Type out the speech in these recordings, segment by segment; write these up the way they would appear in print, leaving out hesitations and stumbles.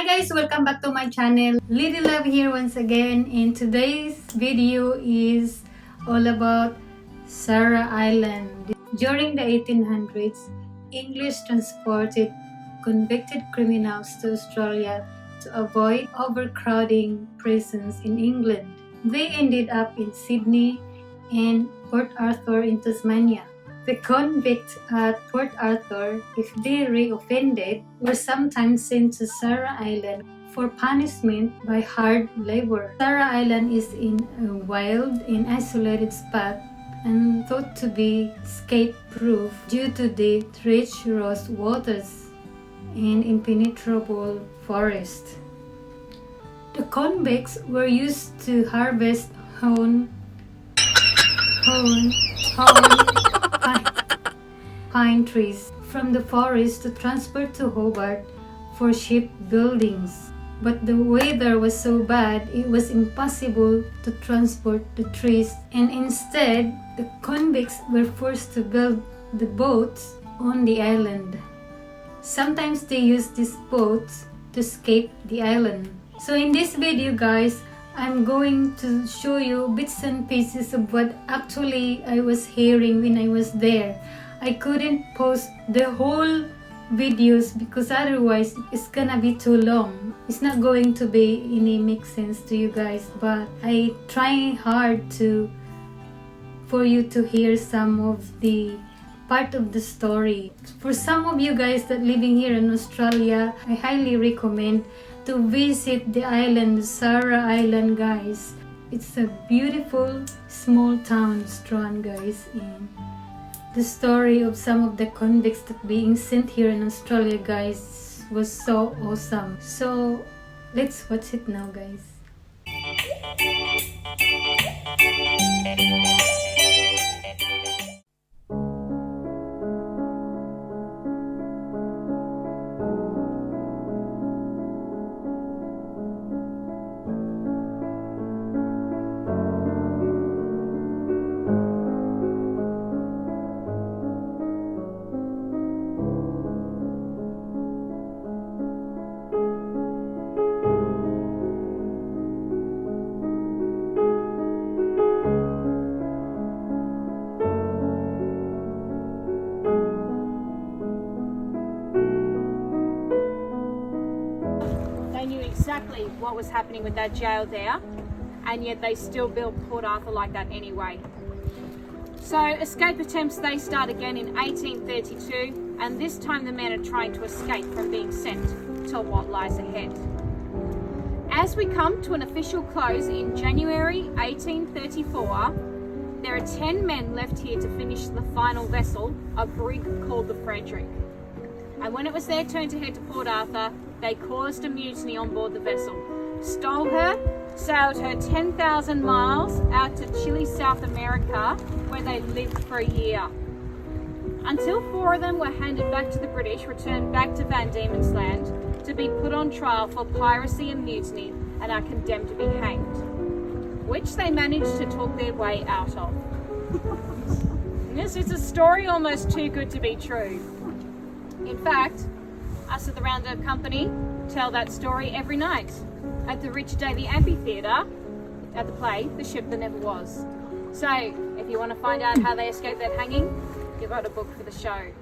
Hi guys, welcome back to my channel. Lady Love here once again, and today's video is all about Sarah Island. During the 1800s, English transported convicted criminals to Australia to avoid overcrowding prisons in England. They ended up in Sydney and Port Arthur in Tasmania. The convicts at Port Arthur, if they reoffended, were sometimes sent to Sarah Island for punishment by hard labor. Sarah Island is in a wild and isolated spot and thought to be escape-proof due to the treacherous waters and impenetrable forest. The convicts were used to harvest pine trees from the forest to transport to Hobart for shipbuildings. But the weather was so bad, it was impossible to transport the trees, and instead, the convicts were forced to build the boats on the island. Sometimes they used these boats to escape the island. So in this video guys, I'm going to show you bits and pieces of what actually I was hearing when I was there. I couldn't post the whole videos because otherwise it's gonna be too long. It's not going to be any make sense to you guys, but I try hard for you to hear some of the part of the story. For some of you guys that living here in Australia, I highly recommend to visit the island, Sarah Island guys. It's a beautiful small town, Strawn guys, and the story of some of the convicts that being sent here in Australia guys was so awesome. So let's watch it now guys. Exactly what was happening with that jail there, and yet they still built Port Arthur like that anyway. So escape attempts, they start again in 1832, and this time the men are trying to escape from being sent to what lies ahead. As we come to an official close in January 1834, there are 10 men left here to finish the final vessel, a brig called the Frederick. And when it was their turn to head to Port Arthur, they caused a mutiny on board the vessel, stole her, sailed her 10,000 miles out to Chile, South America, where they lived for a year. Until 4 of them were handed back to the British, returned back to Van Diemen's Land to be put on trial for piracy and mutiny and are condemned to be hanged, which they managed to talk their way out of. Yes, it's a story almost too good to be true. In fact, us at the Roundup Company tell that story every night at the Richard Davey Amphitheatre at the play The Ship That Never Was. So if you want to find out how they escaped that hanging, you've got a book for the show.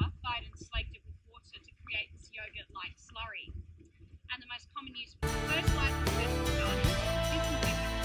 over, fired and slaked it with water to create this yogurt-like slurry. And the most common use was fertilizer for vegetable gardens, disinfectant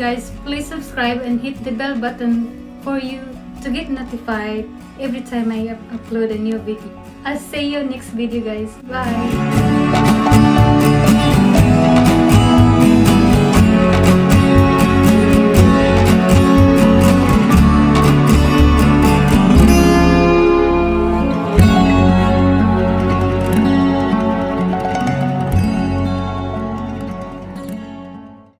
guys, please subscribe and hit the bell button for you to get notified every time I upload a new video. I'll see you next video guys. Bye!